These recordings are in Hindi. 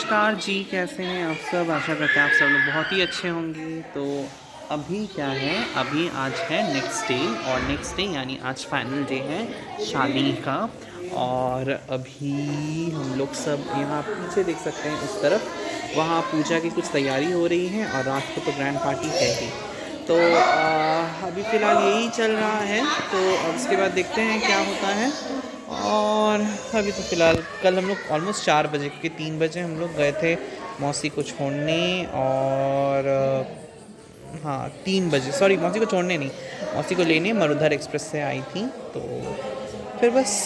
नमस्कार जी, कैसे हैं आप सब। आशा करते हैं आप सब लोग बहुत ही अच्छे होंगे। तो अभी क्या है, अभी आज है नेक्स्ट डे, और नेक्स्ट डे यानी आज फाइनल डे है शादी का। और अभी हम लोग सब यहाँ पीछे देख सकते हैं उस तरफ, वहाँ पूजा की कुछ तैयारी हो रही है और रात को तो ग्रैंड पार्टी है ही। तो अभी फ़िलहाल यही चल रहा है। तो अब उसके बाद देखते हैं क्या होता है। और अभी तो फ़िलहाल कल हम लोग ऑलमोस्ट 4 बजे, क्योंकि 3 बजे हम लोग गए थे मौसी को छोड़ने, और हाँ 3 बजे, सॉरी मौसी को छोड़ने नहीं, मौसी को लेने मरुधर एक्सप्रेस से आई थी। तो फिर बस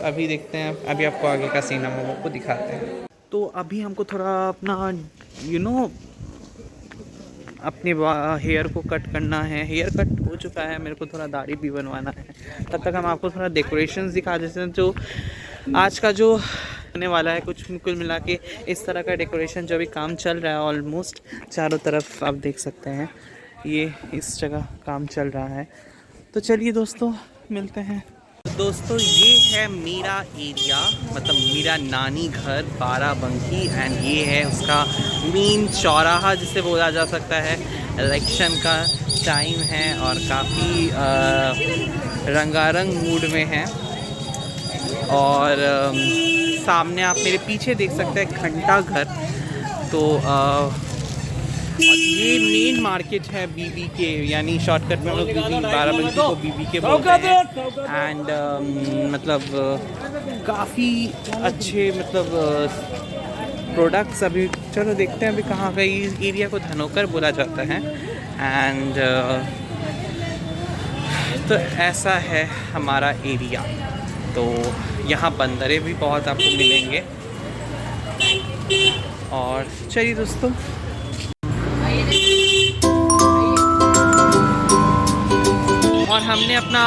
अभी देखते हैं, अभी आपको आगे का सीन हम आपको दिखाते हैं। तो अभी हमको थोड़ा अपना अपने हेयर को कट करना है। हेयर कट हो चुका है, मेरे को थोड़ा दाढ़ी भी बनवाना है। तब तक हम आपको थोड़ा डेकोरेशंस दिखा देते हैं जो आज का जो होने वाला है। कुछ कुल मिला के इस तरह का डेकोरेशन जो अभी काम चल रहा है, ऑलमोस्ट चारों तरफ आप देख सकते हैं, ये इस जगह काम चल रहा है। तो चलिए दोस्तों, मिलते हैं। दोस्तों ये है मेरा एरिया, मतलब मेरा नानी घर बाराबंकी, एंड ये है उसका मेन चौराहा जिसे बोला जा सकता है। इलेक्शन का टाइम है और काफ़ी रंगारंग मूड में है। और सामने आप मेरे पीछे देख सकते हैं घंटा घर। तो और ये मेन मार्केट है बीबी के, यानी शॉर्टकट में हम लोग बीबी बाराबंकी को बीबी के बोलते हैं। एंड मतलब काफ़ी अच्छे मतलब प्रोडक्ट्स। अभी चलो देखते हैं अभी कहाँ का। इस एरिया को धनोकर बोला जाता है। एंड तो ऐसा है हमारा एरिया। तो यहाँ बंदरे भी बहुत आपको मिलेंगे। और चलिए दोस्तों, और हमने अपना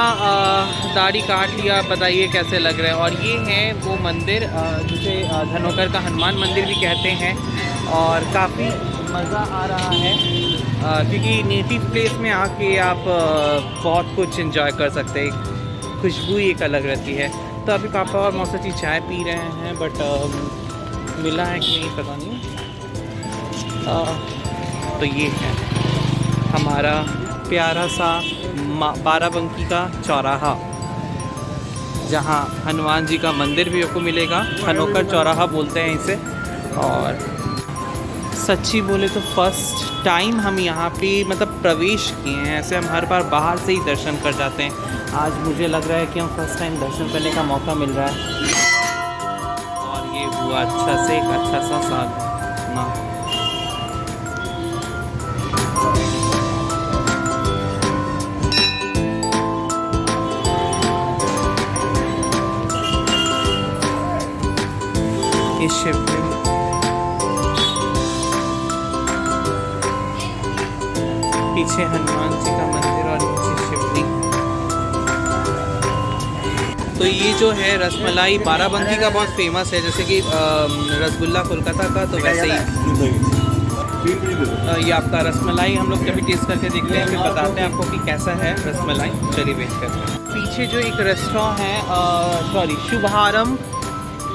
दाढ़ी काट लिया। बताइए कैसे लग रहा है। और ये है वो मंदिर जिसे धनोकर का हनुमान मंदिर भी कहते हैं। और काफ़ी मज़ा आ रहा है क्योंकि नेटिव प्लेस में आके आप बहुत कुछ एंजॉय कर सकते हैं। खुशबू एक अलग रहती है। तो अभी पापा और मौसा जी चाय पी रहे हैं, बट मिला है कि नहीं पता नहीं। तो ये है हमारा प्यारा सा बाराबंकी का चौराहा, जहाँ हनुमान जी का मंदिर भी आपको मिलेगा। धनोकर चौराहा बोलते हैं इसे। और सच्ची बोले तो फर्स्ट टाइम हम यहाँ पे मतलब प्रवेश किए हैं। ऐसे हम हर बार बाहर से ही दर्शन कर जाते हैं। आज मुझे लग रहा है कि हम फर्स्ट टाइम दर्शन करने का मौका मिल रहा है। और ये हुआ अच्छा से एक अच्छा सा साधना। शिवलिंग, पीछे हनुमान जी का मंदिर और नीचे शिवलिंग। तो ये जो है रसमलाई बाराबंकी का बहुत फेमस है, जैसे कि रसगुल्ला कोलकाता का, तो वैसे ही ये आपका रसमलाई हम लोग कभी टेस्ट करके देखते हैं, फिर बताते हैं आपको कि कैसा है रसमलाई। चलिए वेट करते हैं। पीछे जो एक रेस्टोरेंट है, सॉरी शुभारंभ,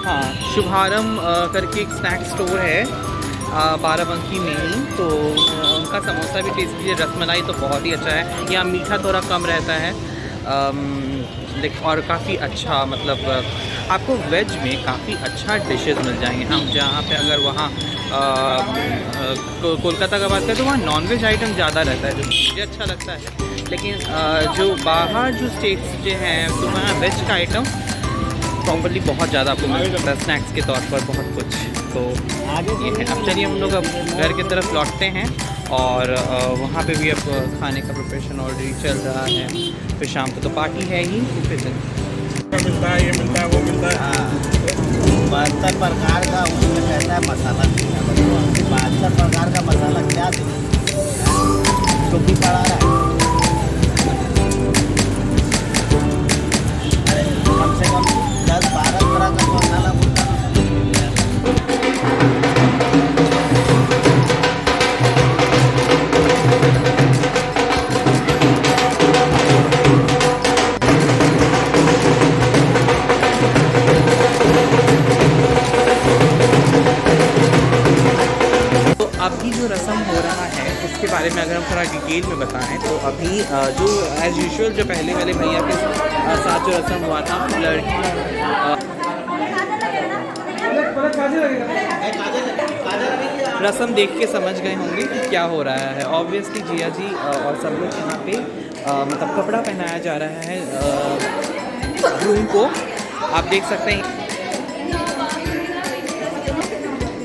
हाँ शुभारंभ करके एक स्नैक स्टोर है बाराबंकी में ही। तो उनका समोसा भी टेस्ट कीजिए। रसमलाई तो बहुत ही अच्छा है। यहाँ मीठा थोड़ा कम रहता है और काफ़ी अच्छा, मतलब आपको वेज में काफ़ी अच्छा डिशेस मिल जाएंगे। हम जहाँ पे अगर वहाँ कोलकाता का बात करें तो वहाँ नॉनवेज आइटम ज़्यादा रहता है, जो मुझे अच्छा लगता है। लेकिन जो बाहर जो स्टेट्स जो हैं तो वहाँ वेज का आइटम प्रॉपर्ली बहुत ज़्यादा आपको मिल सकता है, स्नैक्स के तौर पर बहुत कुछ। तो ये है। अब चलिए हम लोग अब घर की तरफ लौटते हैं। और वहाँ पे भी अब खाने का प्रिपरेशन ऑलरेडी चल रहा है। फिर शाम को तो पार्टी है ही। फिर मिलता है, ये मिलता है, वो मिलता है। 72 प्रकार का उसमें कहता है मसाला। 72 प्रकार का मसाला क्या तो भी पड़ा रहा है। कम से कम 10-12 तरह का मसाला बोलता है। इसके बारे में अगर हम थोड़ा डिटेल में बताएं तो अभी जो एज़ यूजुअल जो पहले वाले भैया के साथ जो रस्म हुआ था, लड़की रस्म देख के समझ गए होंगे कि क्या हो रहा है। ऑब्वियसली जिया जी और सब लोग यहाँ पे मतलब कपड़ा पहनाया जा रहा है ग्रूम को, आप देख सकते हैं।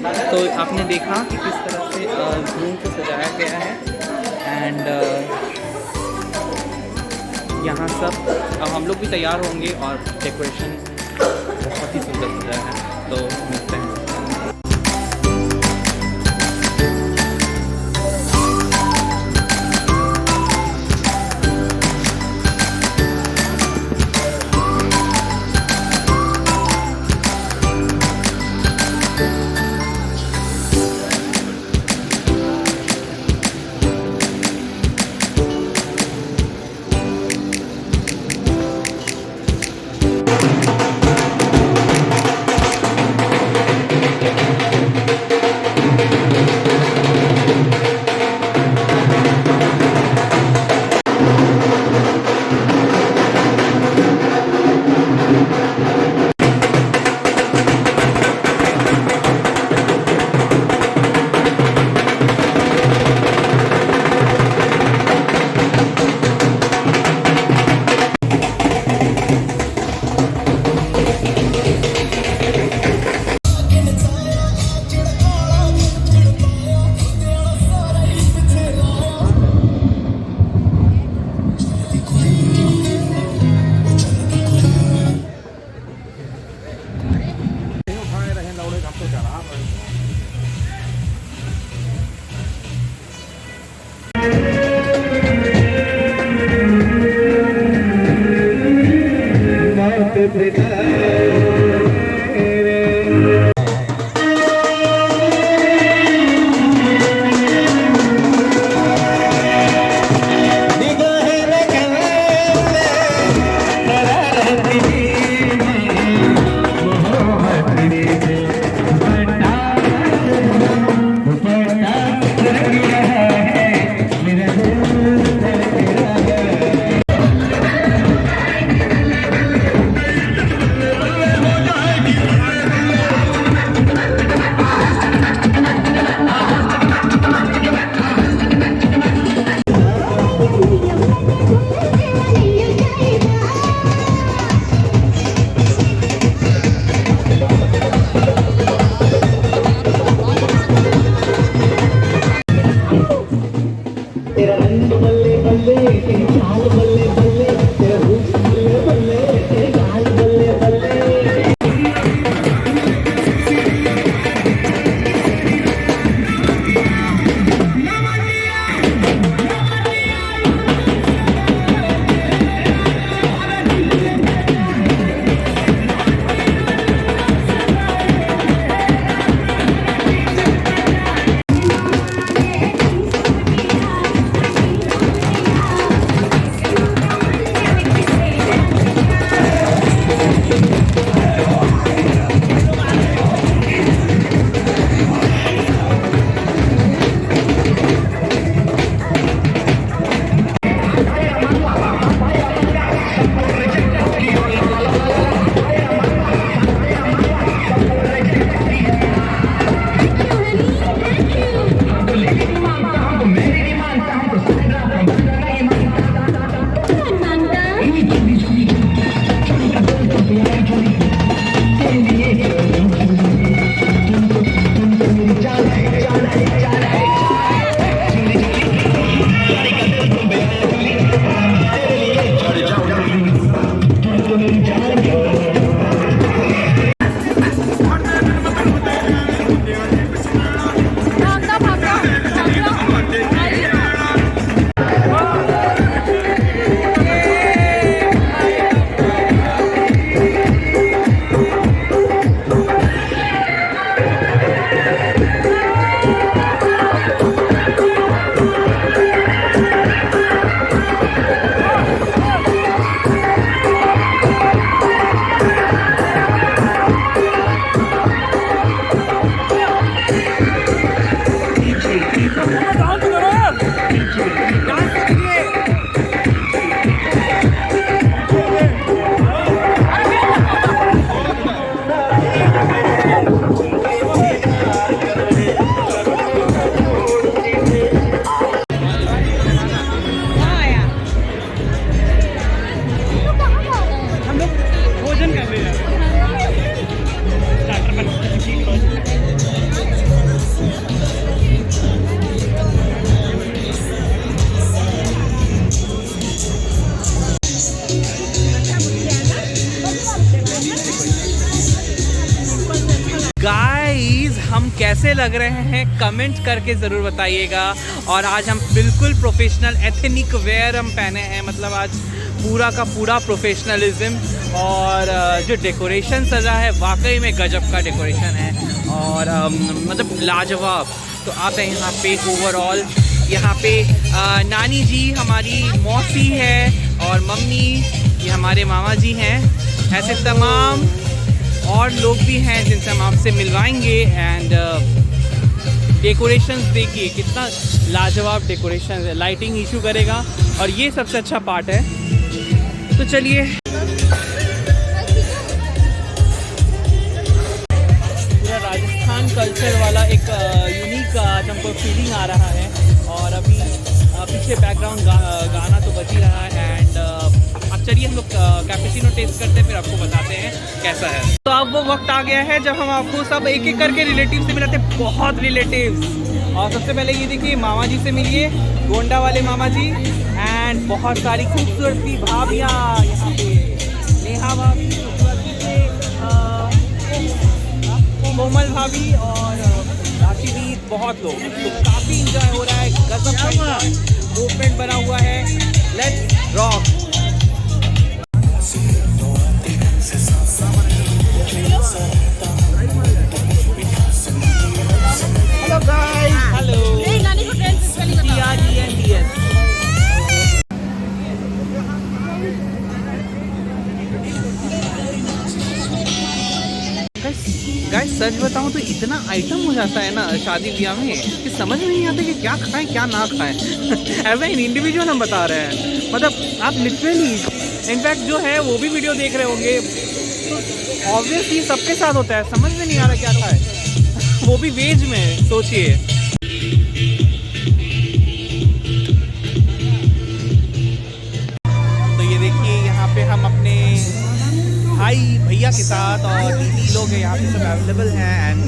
तो आपने देखा कि किस तरह से ग्रूम को सजाया गया है एंड यहाँ सब अब हम लोग भी तैयार होंगे और डेकोरेशन बहुत ही सुंदर सजा है। तो मिलते हैं। कैसे लग रहे हैं कमेंट करके ज़रूर बताइएगा। और आज हम बिल्कुल प्रोफेशनल एथनिक वेयर हम पहने हैं, मतलब आज पूरा का पूरा प्रोफेशनलिज्म। और जो डेकोरेशन सजा है वाकई में गजब का डेकोरेशन है और मतलब लाजवाब। तो आप हैं यहाँ पे ओवरऑल, यहाँ पे नानी जी हमारी मौसी है और मम्मी ये हमारे मामा जी हैं। ऐसे तमाम और लोग भी हैं जिनसे हम आपसे मिलवाएंगे। एंड डेकोरेशंस देखिए कितना लाजवाब डेकोरेशन है, लाइटिंग इशू करेगा और ये सबसे अच्छा पार्ट है। तो चलिए पूरा राजस्थान कल्चर वाला एक यूनिक आज हमको फीलिंग आ रहा है। और अभी पीछे बैकग्राउंड गाना तो बज ही रहा है। एंड अब चलिए हम लोग कैपेचिनो टेस्ट करते हैं, फिर आपको बताते हैं कैसा है। तो अब वो वक्त आ गया है जब हम आपको सब एक एक करके रिलेटिव से मिलाते हैं, बहुत रिलेटिव्स। और सबसे पहले ये देखिए मामा जी से मिलिए, गोंडा वाले मामा जी। एंड बहुत सारी खूबसूरती भाभियाँ यहाँ पे, नेहा भाभी, कोमल भाभी और राशि भी, बहुत लोग। तो काफ़ी इंजॉय हो रहा है, गजब का मूवमेंट बना हुआ है। Let's rock. Hello guys, hello. Guys सच बताऊं तो इतना आइटम हो जाता है ना शादी ब्याह में कि समझ में नहीं आता कि क्या खाएं क्या ना खाएं। एज एन इंडिविजुअल हम बता रहे हैं, मतलब आप लिटरली इनफैक्ट जो है वो भी वीडियो देख रहे होंगे, तो ऑब्वियसली सबके साथ होता है, समझ में नहीं आ रहा क्या खाए, वो भी वेज में। सोचिए तो ये देखिए यहाँ पे हम अपने भाई भैया के साथ और दीदी लोग यहाँ पे सब अवेलेबल हैं। एंड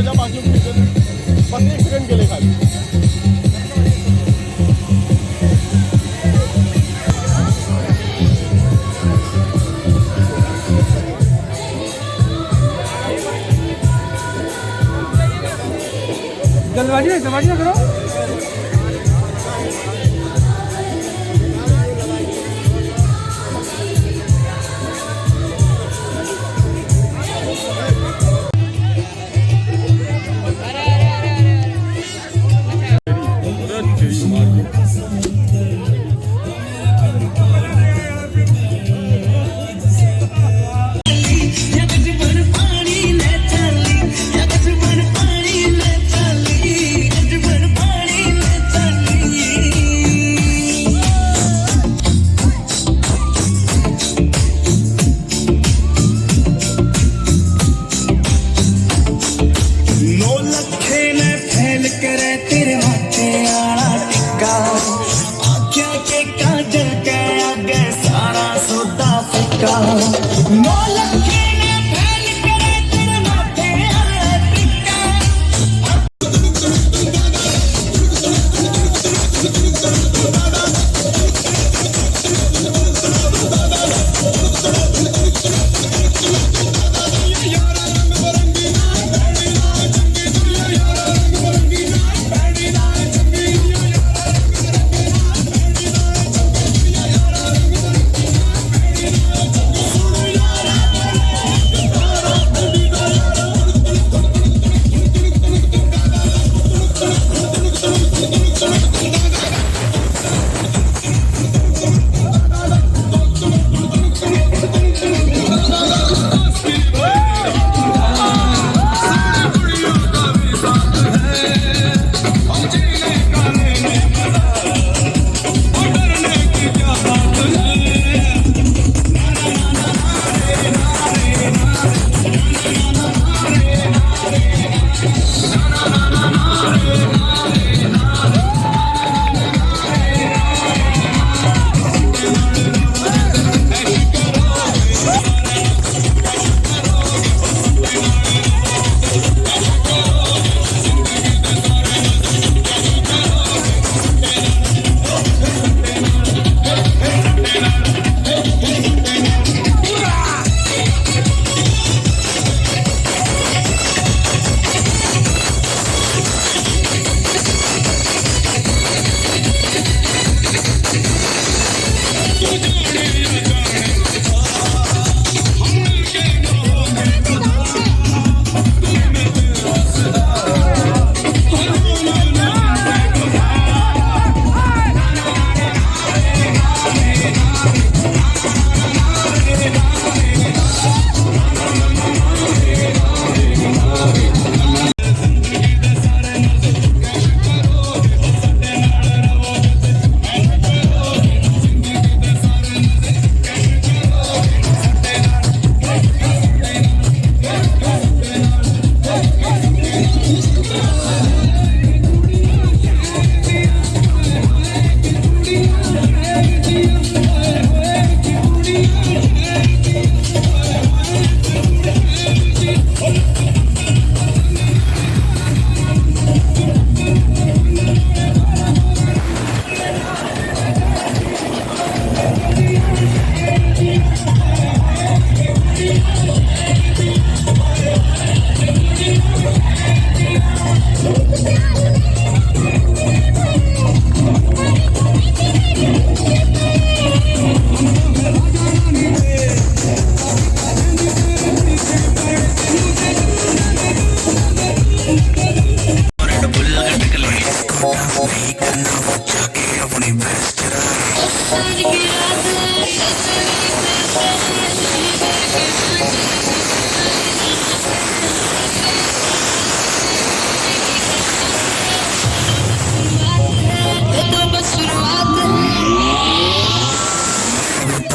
जा बाकी बस एक सेकंड के लिए खाली। जल्दबाजी ना करो।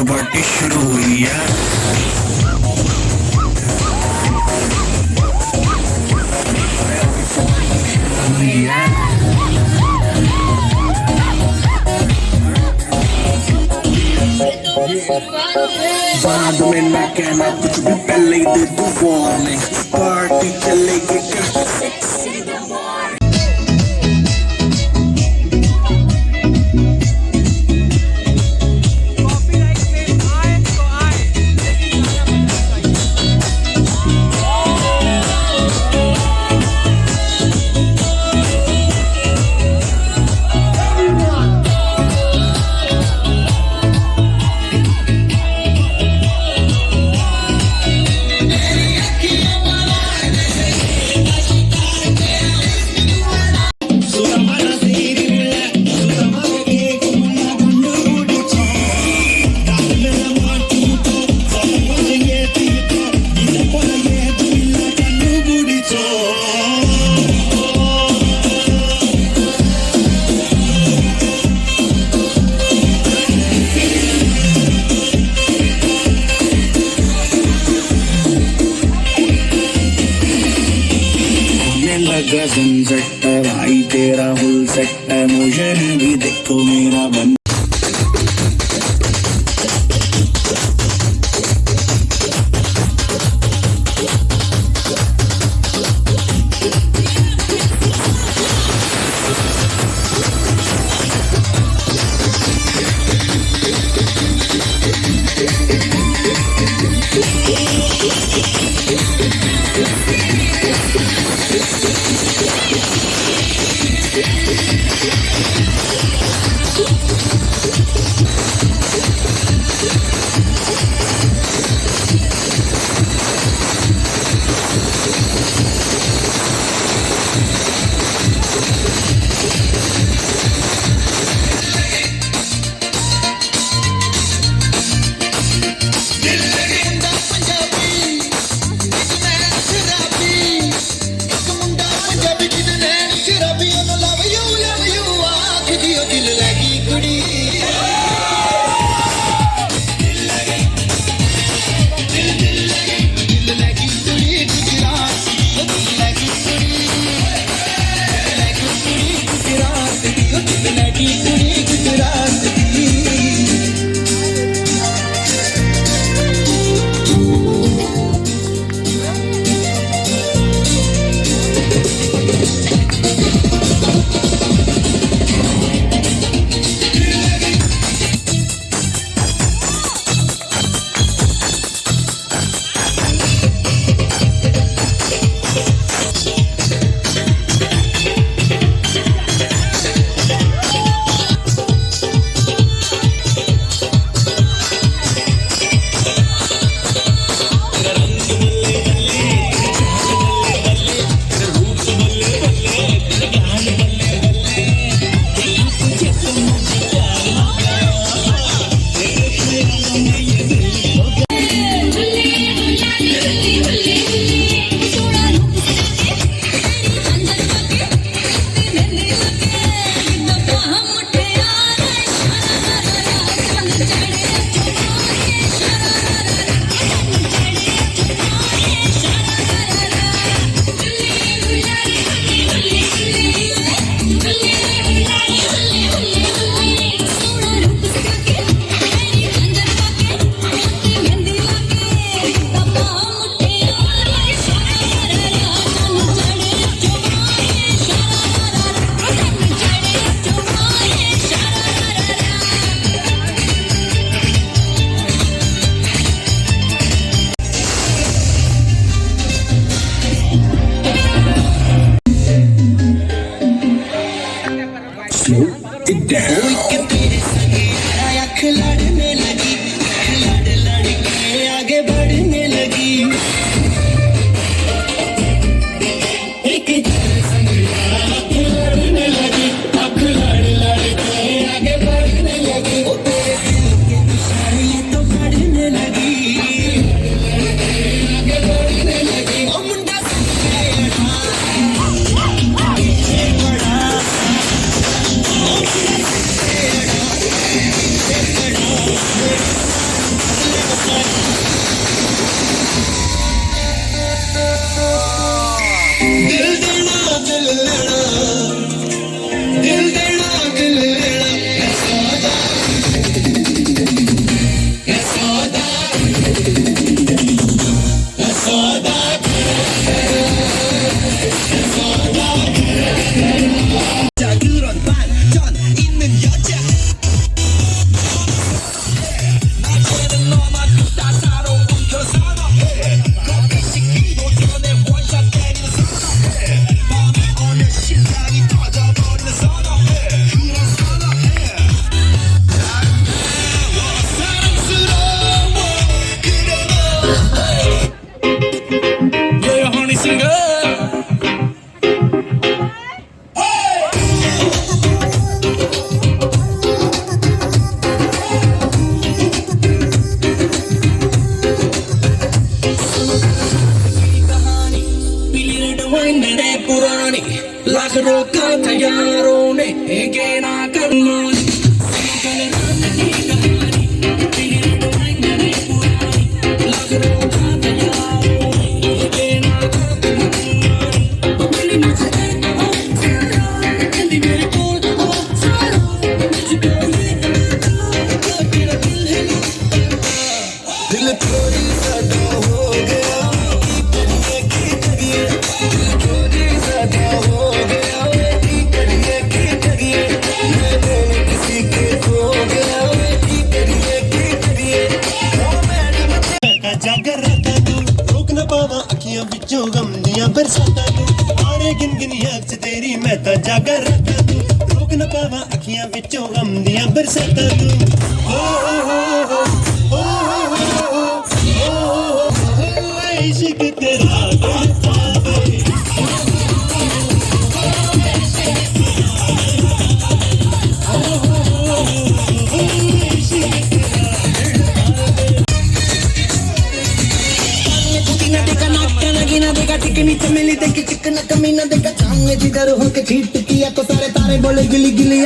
पार्टी शुरू हुई है। बाद में ना कहना कुछ भी, पहले ही दे दूं वार्निंग। पार्टी चलेगी लगने लगा सनसेट भाई तेरा फुल सेट मोशन भी देखो मेरा बन जागर रहता तू रोक न पावा अखियां विचों गम दियां बरसाता तू आने गिन गिन याद च तेरी मैं ता जागर रहता तू रोक न पावा अखियां विचों गम दियां बरसाता तू ओ इश्क तेरा टिकनी चमेली देख चिकना कमीना देख सामने जिधर होके छीट किया तो सारे तारे बोले गिली गिली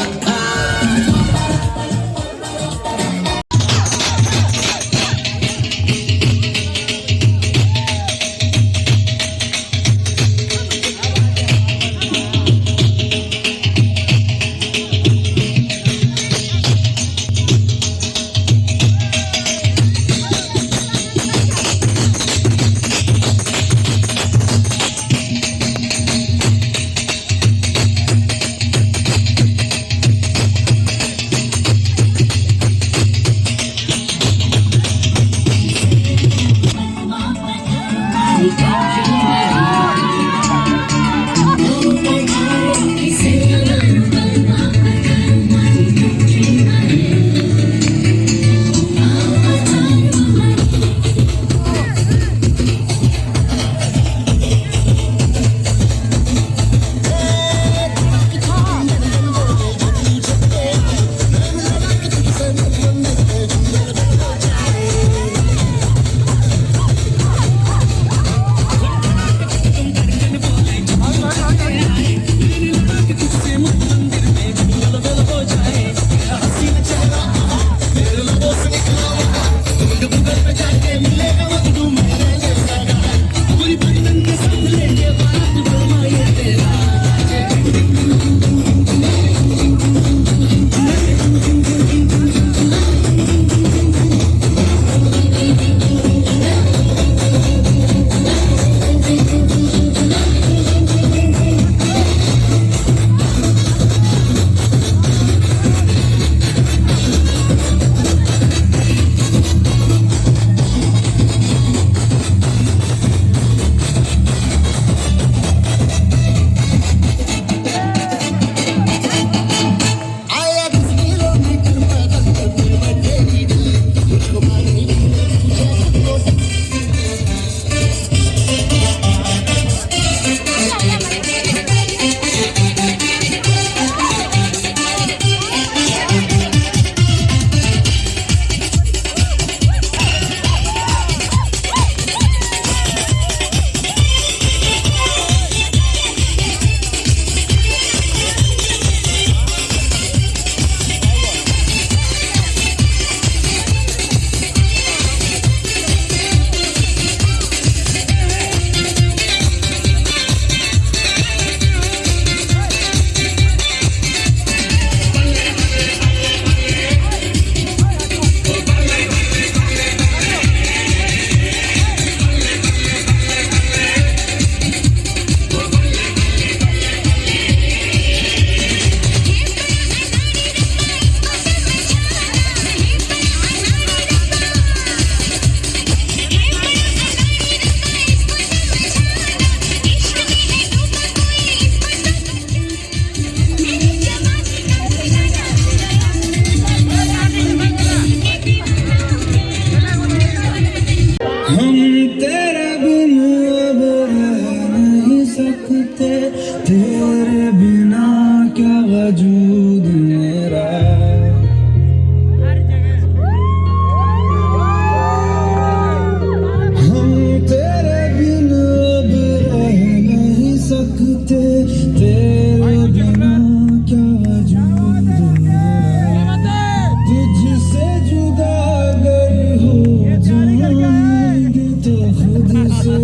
खुद से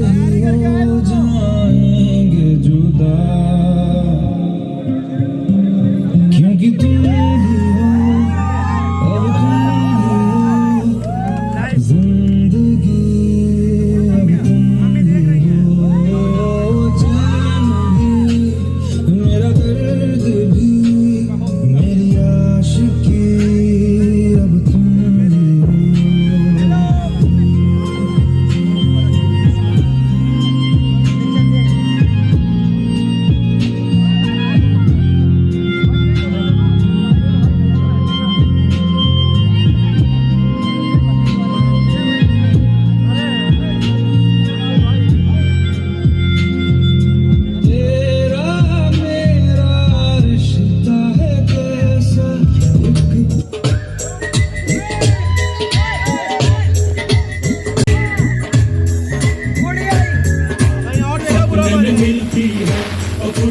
हो जाएंगे जुदा।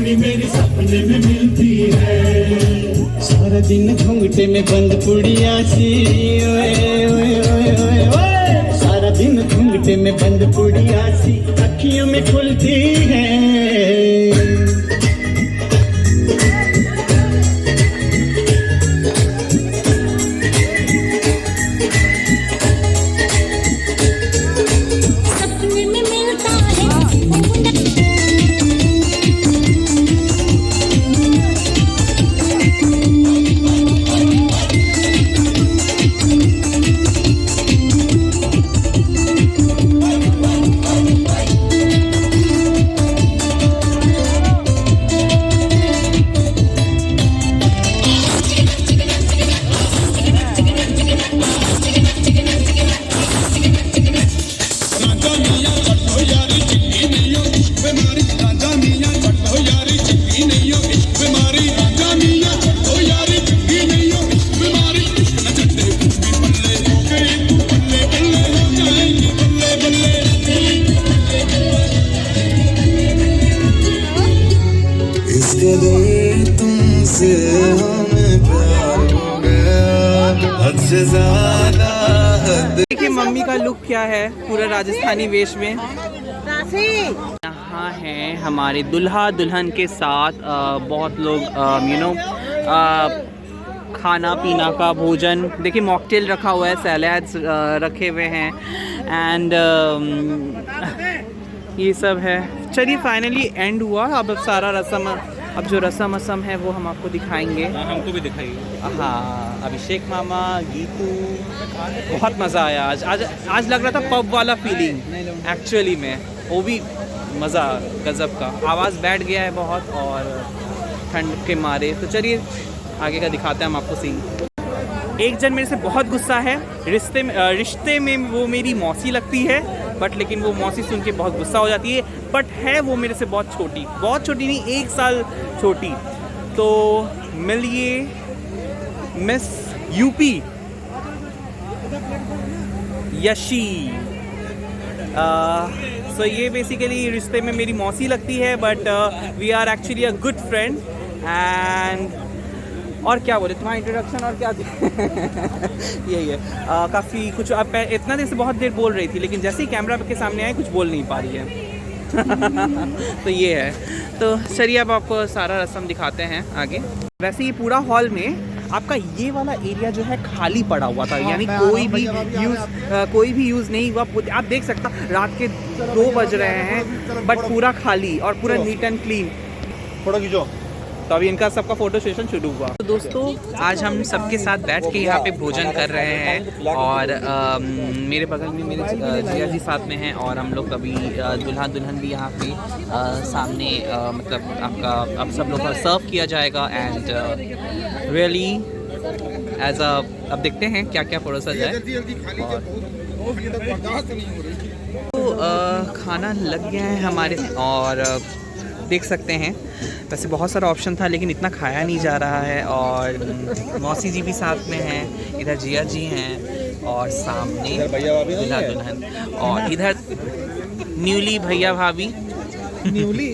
कुड़ी मेरी सपने में मिलती है। सारा दिन घूंघटे में बंद पुड़िया सी, ओए ओए ओए ओए ओए। सारा दिन घूंघटे में बंद पुड़िया सी अखियों में खुलती है। तुमसे हमें प्यार हो गया हद से ज्यादा। देखिए मम्मी का लुक क्या है, पूरा राजस्थानी वेश में। यहाँ है हमारे दुल्हा दुल्हन के साथ बहुत लोग खाना पीना का भोजन। देखिए मॉकटेल रखा हुआ है, सैलड्स रखे हुए हैं एंड ये सब है। चलिए फाइनली एंड हुआ। अब सारा रस्म, अब जो रस्म है वो हम आपको दिखाएंगे। हमको भी दिखाइए। हाँ, अभिषेक मामा, गीतू, बहुत मज़ा आया आज लग रहा था पब वाला फीलिंग एक्चुअली में, वो भी मज़ा गज़ब का। आवाज़ बैठ गया है बहुत और ठंड के मारे। तो चलिए आगे का दिखाते हैं हम आपको सीन। एक जन मेरे से बहुत गुस्सा है, रिश्ते में वो मेरी मौसी लगती है, बट लेकिन वो मौसी सुन के बहुत गुस्सा हो जाती है। बट है वो मेरे से बहुत छोटी नहीं, 1 साल छोटी। तो मिलिए मिस यूपी यशी। सो ये बेसिकली रिश्ते में मेरी मौसी लगती है, but we are actually a good friend. And और क्या बोले, तुम्हारा इंट्रोडक्शन और क्या यही है। काफ़ी कुछ अब इतना देर से बहुत देर बोल रही थी, लेकिन जैसे ही कैमरा के सामने आए कुछ बोल नहीं पा रही है। तो ये है। तो चलिए अब आपको सारा रस्म दिखाते हैं आगे। वैसे ये पूरा हॉल में आपका ये वाला एरिया जो है खाली पड़ा हुआ था, यानी कोई भी यूज़ नहीं हुआ। आप देख सकते रात के 2 बज रहे हैं बट पूरा खाली और पूरा नीट एंड क्लीन। फोटो खींचो। तो अभी इनका सबका फोटो सेशन शुरू हुआ। तो दोस्तों आज हम सबके साथ बैठ के यहाँ पे भोजन कर रहे हैं और मेरे बगल में मेरे जिया जी साथ में हैं और हम लोग अभी दुल्हा दुल्हन भी यहाँ पे सामने मतलब आपका अब सब लोग का सर्व किया जाएगा। एंड रियली एज अब देखते हैं क्या क्या परोसा जाए। तो खाना लग गया है हमारे और देख सकते हैं वैसे बहुत सारा ऑप्शन था लेकिन इतना खाया नहीं जा रहा है। और मौसी जी भी साथ में हैं, इधर जिया जी हैं और सामने दुल्हा दुल्हन और इधर न्यूली भैया भाभी। न्यूली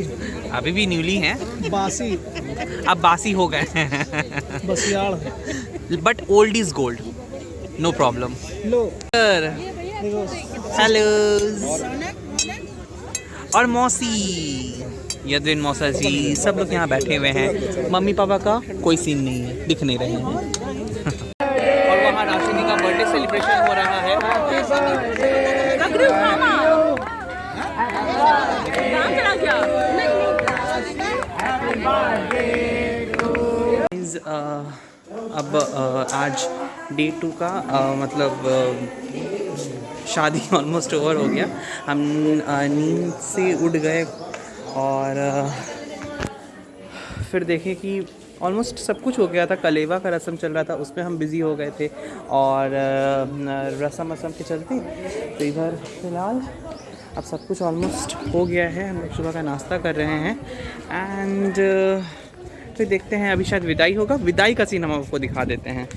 अभी भी न्यूली हैं, बासी अब बासी हो गए हैं बसियाड़। But old is gold, no problem. लो हेलो और मौसी यदविन मौसा जी सब लोग यहाँ बैठे हुए हैं। मम्मी पापा का कोई सीन नहीं है, दिख नहीं रहे हैं। और वहाँ राशिनी का बर्थडे सेलिब्रेशन हो रहा है। अब आज डे 2 का मतलब शादी ऑलमोस्ट ओवर हो गया। हम नींद से उठ गए और फिर देखें कि ऑलमोस्ट सब कुछ हो गया था। कलेवा का रस्म चल रहा था, उसमें हम बिज़ी हो गए थे और रस्म के चलते तो इधर फ़िलहाल अब सब कुछ ऑलमोस्ट हो गया है। हम लोग सुबह का नाश्ता कर रहे हैं एंड फिर देखते हैं, अभी शायद विदाई होगा। विदाई का सीन हम आपको दिखा देते हैं।